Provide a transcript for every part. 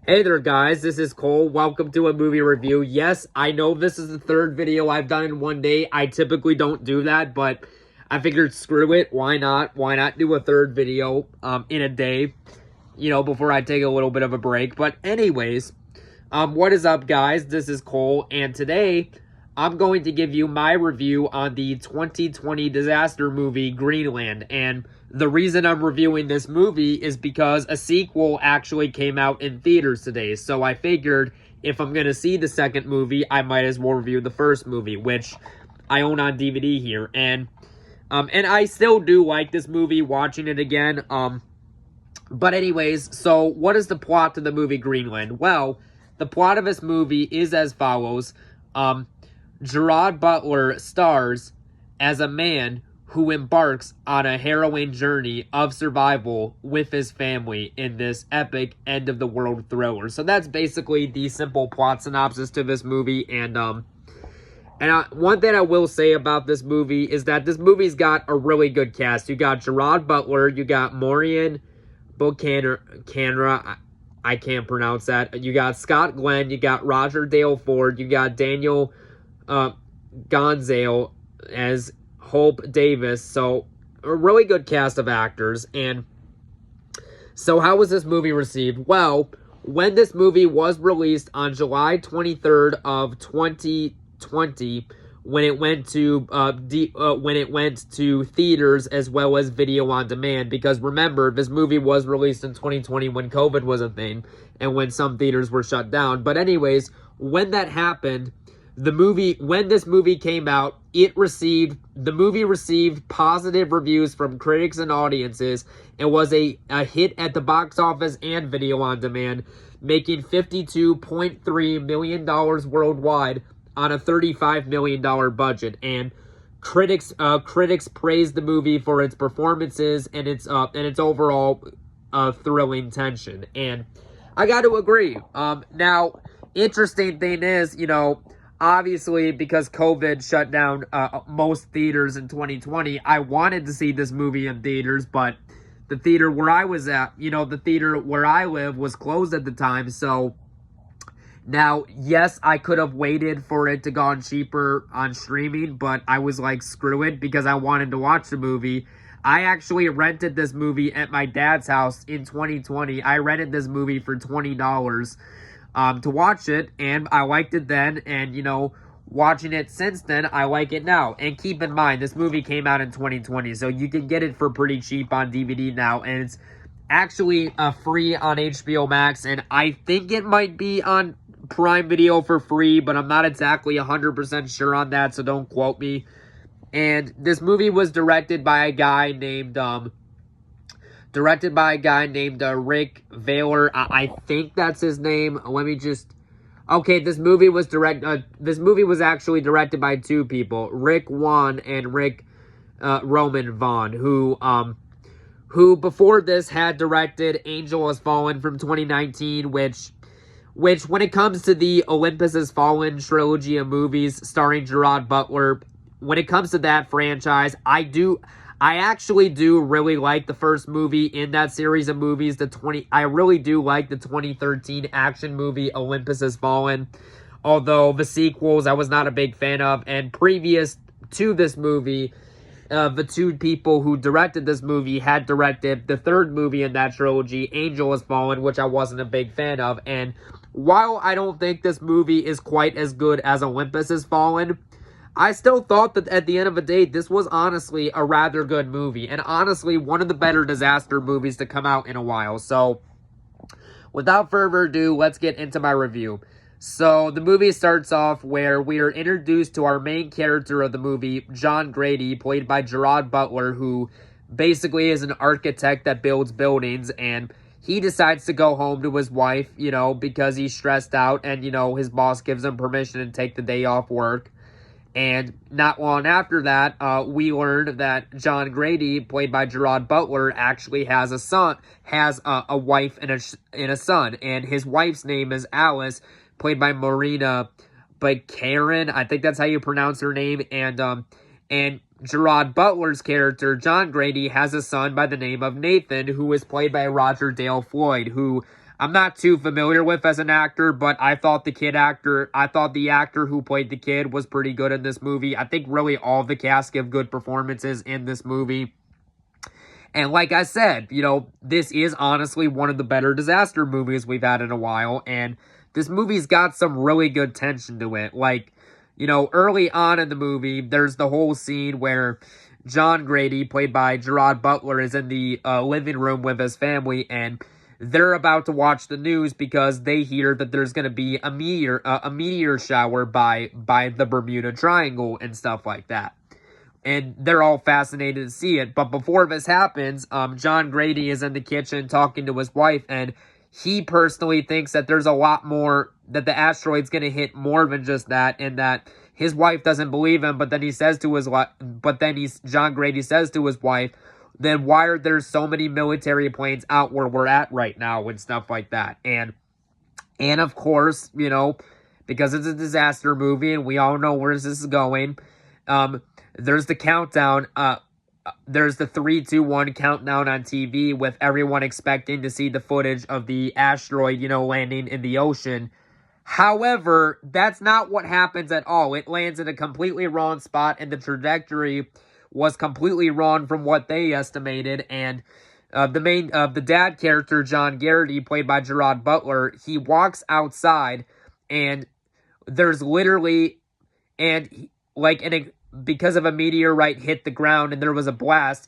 Hey there guys, this is Cole. Welcome to a movie review. Yes, I know this is the third video I've done in one day. I typically don't do that, but I figured screw it. Why not? Why not do a third video in a day, before I take a little bit of a break. But anyways, what is up guys? This is Cole, and today I'm going to give you my review on the 2020 disaster movie Greenland. And the reason I'm reviewing this movie is because a sequel actually came out in theaters today. So I figured if I'm going to see the second movie, I might as well review the first movie, which I own on DVD here. And I still do like this movie, watching it again. But anyways, so what is the plot to the movie Greenland? Well, the plot of this movie is as follows. Gerard Butler stars as a man who embarks on a harrowing journey of survival with his family in this epic end-of-the-world thriller. So that's basically the simple plot synopsis to this movie. And one thing I will say about this movie is that this movie's got a really good cast. You got Gerard Butler, you got Maureen Buchanan, I can't pronounce that. You got Scott Glenn, you got Roger Dale Ford, you got Daniel Gonzale as Hope Davis. So a really good cast of actors. And so how was this movie received? Well, when this movie was released on July 23rd of 2020, when it went to theaters as well as video on demand, because remember, this movie was released in 2020 when COVID was a thing and when some theaters were shut down. But anyways, when that happened, when this movie came out, the movie received positive reviews from critics and audiences and was a hit at the box office and video on demand, making $52.3 million worldwide on a $35 million budget. And critics praised the movie for its performances and its overall thrilling tension. And I got to agree. Now, interesting thing is, obviously, because COVID shut down most theaters in 2020, I wanted to see this movie in theaters, but the theater where I was at, the theater where I live was closed at the time. So now, yes, I could have waited for it to go on cheaper on streaming, but I was like, screw it, because I wanted to watch the movie. I actually rented this movie at my dad's house in 2020. I rented this movie for $20. To watch it, and I liked it then, and watching it since then, I like it now. And keep in mind, this movie came out in 2020, so you can get it for pretty cheap on DVD now, and it's actually free on HBO Max, and I think it might be on Prime Video for free, but I'm not exactly 100% sure on that, so don't quote me. And this movie was directed by a guy named Rick Valer. I think that's his name. Let me just... Okay, this movie was actually directed by two people, Rick Wan and Rick Roman Vaughn, who before this had directed Angel Has Fallen from 2019, which when it comes to the Olympus Has Fallen trilogy of movies starring Gerard Butler, when it comes to that franchise, I actually do really like the first movie in that series of movies. I really do like the 2013 action movie Olympus Has Fallen, although the sequels I was not a big fan of. And previous to this movie, the two people who directed this movie had directed the third movie in that trilogy, Angel Has Fallen, which I wasn't a big fan of. And while I don't think this movie is quite as good as Olympus Has Fallen, I still thought that at the end of the day, this was honestly a rather good movie. And honestly, one of the better disaster movies to come out in a while. So, without further ado, let's get into my review. So, the movie starts off where we are introduced to our main character of the movie, John Grady, played by Gerard Butler, who basically is an architect that builds buildings. And he decides to go home to his wife, because he's stressed out. And, his boss gives him permission to take the day off work. And not long after that, we learned that John Grady, played by Gerard Butler, actually has a wife and a son. And his wife's name is Alice, played by Marina Buchanan. I think that's how you pronounce her name. And Gerard Butler's character, John Grady, has a son by the name of Nathan, who is played by Roger Dale Floyd, who I'm not too familiar with as an actor, but I thought the actor who played the kid was pretty good in this movie. I think really all the cast give good performances in this movie. And like I said, this is honestly one of the better disaster movies we've had in a while. And this movie's got some really good tension to it. Like, early on in the movie, there's the whole scene where John Grady, played by Gerard Butler, is in the living room with his family, and they're about to watch the news because they hear that there's going to be a meteor shower by the Bermuda Triangle and stuff like that. And they're all fascinated to see it. But before this happens, John Grady is in the kitchen talking to his wife, and he personally thinks that there's a lot more, that the asteroid's going to hit more than just that, and that his wife doesn't believe him. But then John Grady says to his wife, then why are there so many military planes out where we're at right now and stuff like that? And of course, because it's a disaster movie and we all know where this is going, there's the countdown. There's the 3, 2, 1 countdown on TV with everyone expecting to see the footage of the asteroid, landing in the ocean. However, that's not what happens at all. It lands in a completely wrong spot, and the trajectory was completely wrong from what they estimated. And the dad character, John Garrity, played by Gerard Butler, he walks outside, and there's literally, because of a meteorite hit the ground and there was a blast,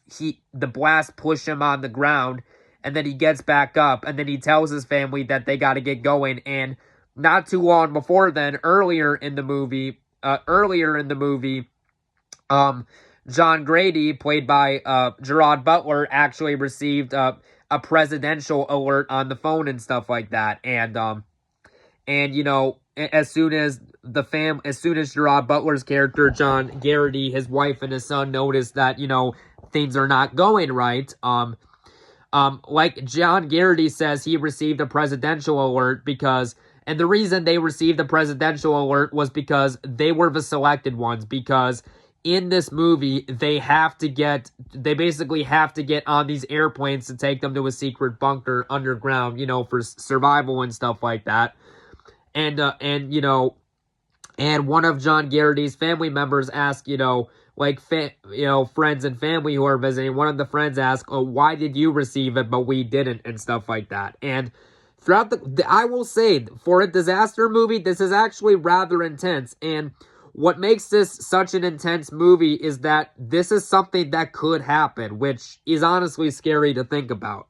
the blast pushed him on the ground, and then he gets back up, and then he tells his family that they got to get going. And not too long before then, earlier in the movie, John Grady, played by Gerard Butler, actually received a presidential alert on the phone and stuff like that. And as soon as Gerard Butler's character, John Garrity, his wife and his son noticed that, things are not going right, like John Garrity says, he received a presidential alert and the reason they received a presidential alert was because they were the selected ones, because in this movie, they basically have to get on these airplanes to take them to a secret bunker underground, for survival and stuff like that. And one of John Garrity's family members asked, friends and family who are visiting, one of the friends asked, oh, why did you receive it, but we didn't, and stuff like that. And throughout I will say, for a disaster movie, this is actually rather intense. And what makes this such an intense movie is that this is something that could happen, which is honestly scary to think about.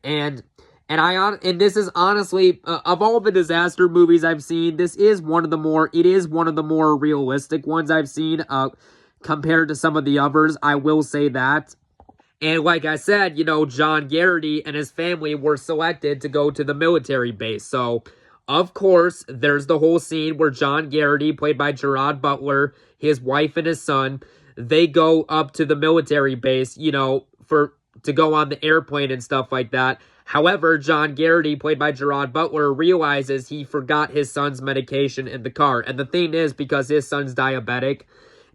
And this is honestly, of all the disaster movies I've seen, it is one of the more realistic ones I've seen, compared to some of the others. I will say that. And like I said, John Garrity and his family were selected to go to the military base. So, of course, there's the whole scene where John Garrity, played by Gerard Butler, his wife and his son, they go up to the military base, to go on the airplane and stuff like that. However, John Garrity, played by Gerard Butler, realizes he forgot his son's medication in the car. And the thing is, because his son's diabetic.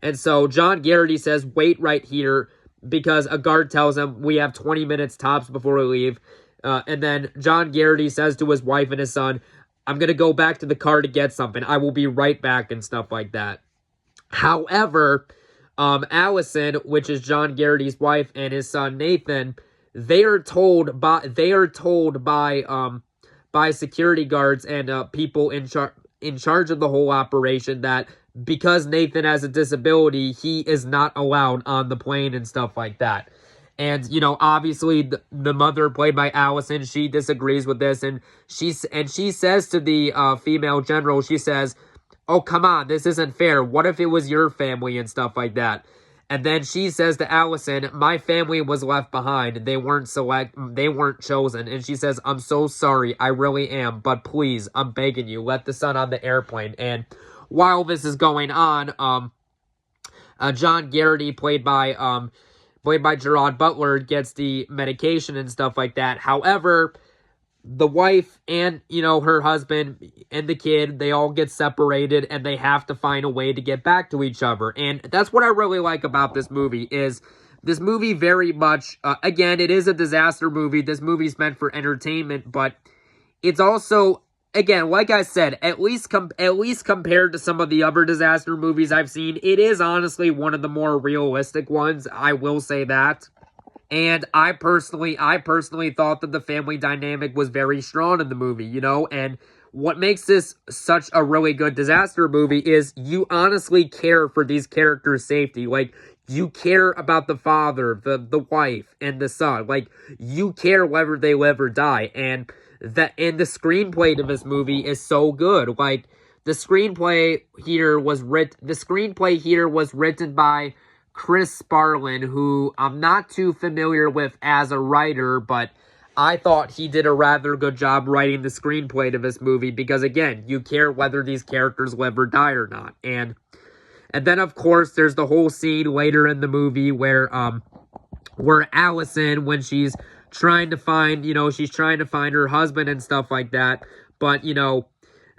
And so John Garrity says, wait right here, because a guard tells him we have 20 minutes tops before we leave. And then John Garrity says to his wife and his son, I'm going to go back to the car to get something. I will be right back and stuff like that. However, Allison, which is John Garrity's wife, and his son Nathan, they are told by security guards and people in charge of the whole operation that because Nathan has a disability, he is not allowed on the plane and stuff like that. And, obviously the mother, played by Allison, she disagrees with this, and she says to the female general, she says, oh, come on, this isn't fair. What if it was your family and stuff like that? And then she says to Allison, my family was left behind. They weren't chosen. And she says, I'm so sorry. I really am. But please, I'm begging you, let the son on the airplane. And while this is going on, John Garrity, played by Gerard Butler, gets the medication and stuff like that. However, the wife and, her husband and the kid, they all get separated, and they have to find a way to get back to each other. And that's what I really like about this movie, is this movie very much, again, it is a disaster movie. This movie's meant for entertainment, but it's also, again, like I said, at least compared to some of the other disaster movies I've seen, it is honestly one of the more realistic ones. I will say that. And I personally thought that the family dynamic was very strong in the movie, you know, and what makes this such a really good disaster movie is you honestly care for these characters' safety. Like, you care about the father, the wife, and the son. Like, you care whether they live or die. And the screenplay to this movie is so good. Like, the screenplay here was written by Chris Sparlin, who I'm not too familiar with as a writer, but I thought he did a rather good job writing the screenplay to this movie because, again, you care whether these characters live or die or not. And then, of course, there's the whole scene later in the movie where Allison, when she's trying to find her husband and stuff like that, but, you know,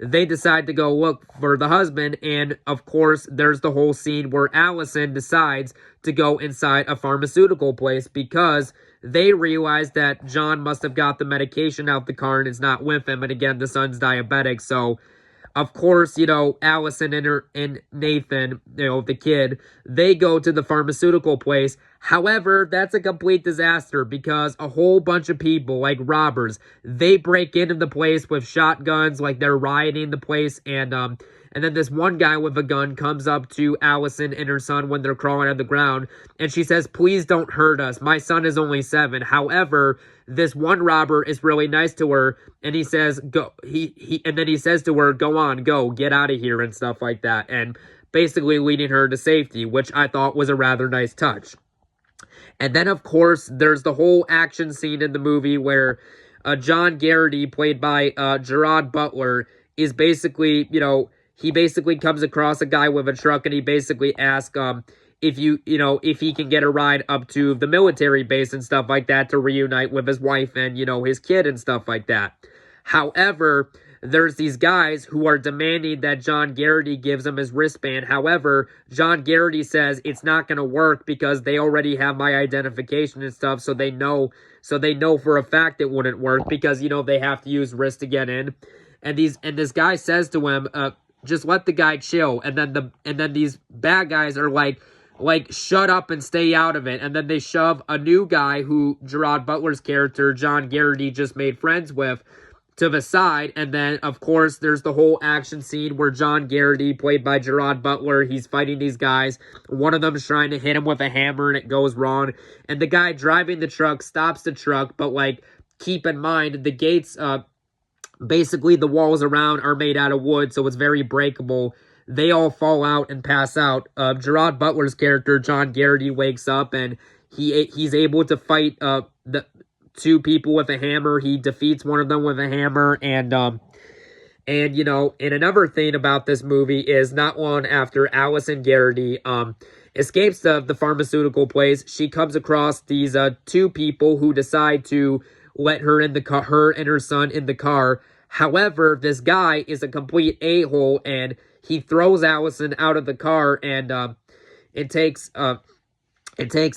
they decide to go look for the husband, and of course, there's the whole scene where Allison decides to go inside a pharmaceutical place because they realize that John must have got the medication out the car and is not with him, and again, the son's diabetic, so of course, you know, Allison and Nathan, you know, the kid, they go to the pharmaceutical place. However, that's a complete disaster because a whole bunch of people, like robbers, they break into the place with shotguns, like they're rioting the place, and then this one guy with a gun comes up to Allison and her son when they're crawling on the ground, and she says, "Please don't hurt us. My son is only 7. However, this one robber is really nice to her, and he says, and then he says to her, "Go on, go, get out of here," and stuff like that, and basically leading her to safety, which I thought was a rather nice touch. And then, of course, there's the whole action scene in the movie where John Garrity, played by Gerard Butler, is basically, you know, he basically comes across a guy with a truck, and he basically asks if he can get a ride up to the military base and stuff like that to reunite with his wife and, you know, his kid and stuff like that. However, there's these guys who are demanding that John Garrity gives them his wristband. However, John Garrity says it's not going to work because they already have my identification and stuff, so they know for a fact it wouldn't work because, you know, they have to use wrist to get in. And this guy says to him, just let the guy chill. And then these bad guys are like, shut up and stay out of it. And then they shove a new guy who Gerard Butler's character, John Garrity, just made friends with, to the side. And then, of course, there's the whole action scene where John Garrity, played by Gerard Butler, he's fighting these guys. One of them's trying to hit him with a hammer, and it goes wrong. And the guy driving the truck stops the truck, but, like, keep in mind, the gates, basically the walls around are made out of wood, so it's very breakable. They all fall out and pass out. Gerard Butler's character, John Garrity, wakes up, and he's able to fight the 2 people with a hammer. He defeats one of them with a hammer, and you know, and another thing about this movie is not long after Allison Garrity escapes the pharmaceutical place, she comes across these 2 people who decide to let her in the car, her and her son in the car. However, this guy is a complete a-hole, and he throws Allison out of the car, and it takes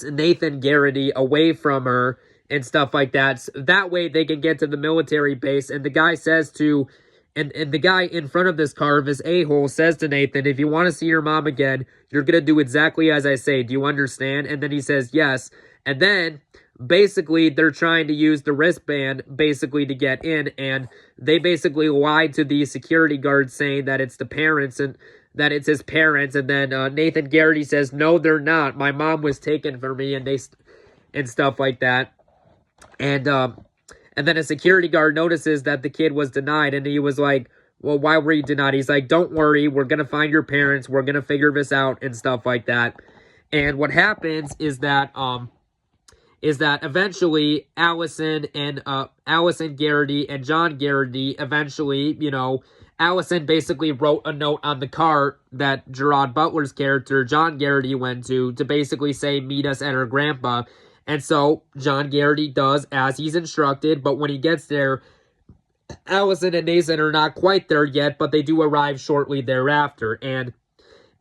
Nathan Garrity away from her and stuff like that. So that way they can get to the military base, and the guy says to, and the guy in front of this car, this a-hole, says to Nathan, "If you want to see your mom again, you're going to do exactly as I say. Do you understand?" And then he says, "Yes." And then basically they're trying to use the wristband basically to get in, and they basically lied to the security guard saying that it's the parents and that it's his parents. And then Nathan Garrity says, "No, they're not. My mom was taken from me," and stuff like that. And then a security guard notices that the kid was denied, and he was like, "Well, why were you denied?" He's like, "Don't worry, we're gonna find your parents. We're gonna figure this out," and stuff like that. And what happens is that eventually Allison Garrity and John Garrity eventually, you know, Allison basically wrote a note on the car that Gerard Butler's character, John Garrity, went to basically say, "Meet us at her grandpa." And so John Garrity does as he's instructed, but when he gets there, Allison and Nathan are not quite there yet, but they do arrive shortly thereafter. And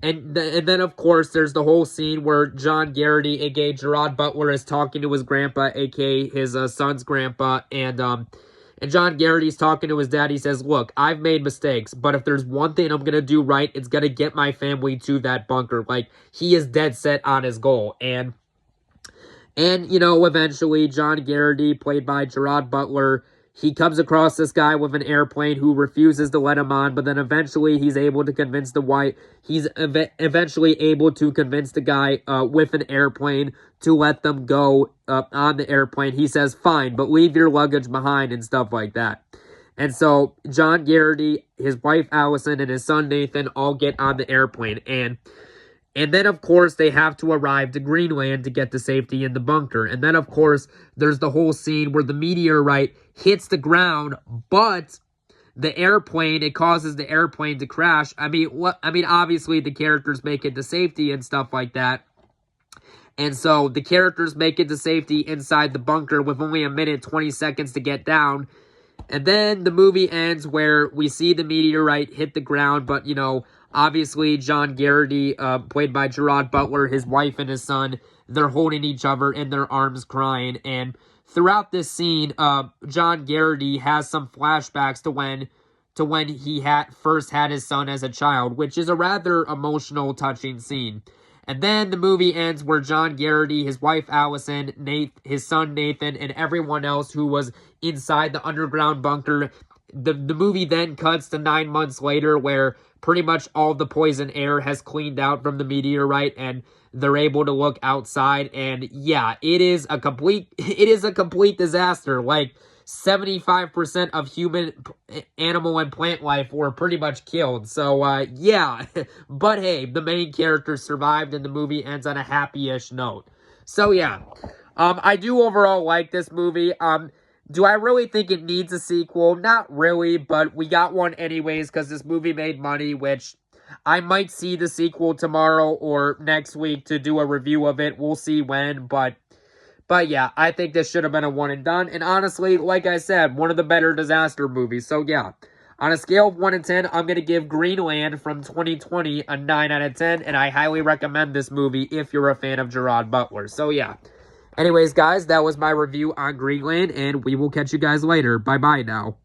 then, of course, there's the whole scene where John Garrity, a.k.a. Gerard Butler, is talking to his grandpa, a.k.a. his son's grandpa, and And John Garrity's talking to his dad. He says, look, I've made mistakes, but if there's one thing I'm going to do right, it's going to get my family to that bunker. Like, he is dead set on his goal. And you know, eventually, John Garrity, played by Gerard Butler, he comes across this guy with an airplane who refuses to let him on, but then eventually he's able to convince eventually able to convince the guy with an airplane to let them go on the airplane. He says, fine, but leave your luggage behind and stuff like that. And so John Garrity, his wife Allison, and his son Nathan all get on the airplane. And then, of course, they have to arrive to Greenland to get to safety in the bunker. And then, of course, there's the whole scene where the meteorite hits the ground, but the airplane, it causes the airplane to crash. I mean, obviously, the characters make it to safety and stuff like that. And so the characters make it to safety inside the bunker with only a minute, 20 seconds to get down. And then the movie ends where we see the meteorite hit the ground, but, you know, obviously John Garrity, played by Gerard Butler, his wife and his son, they're holding each other in their arms crying. And throughout this scene, John Garrity has some flashbacks to when he first had his son as a child, which is a rather emotional, touching scene. And then the movie ends where John Garrity, his wife Allison, his son Nathan, and everyone else who was inside the underground bunker. The movie then cuts to 9 months later, where pretty much all the poison air has cleaned out from the meteorite, and they're able to look outside. And yeah, it is a complete disaster. Like, 75% of human, animal, and plant life were pretty much killed. So, yeah. But hey, the main character survived, and the movie ends on a happy-ish note. So, yeah. I do overall like this movie. Do I really think it needs a sequel? Not really, but we got one anyways because this movie made money, which I might see the sequel tomorrow or next week to do a review of it. We'll see when, but yeah, I think this should have been a one and done. And honestly, like I said, one of the better disaster movies. So yeah, on a scale of 1 to 10, I'm going to give Greenland from 2020 a 9 out of 10. And I highly recommend this movie if you're a fan of Gerard Butler. So yeah. Anyways, guys, that was my review on Greenland. And we will catch you guys later. Bye-bye now.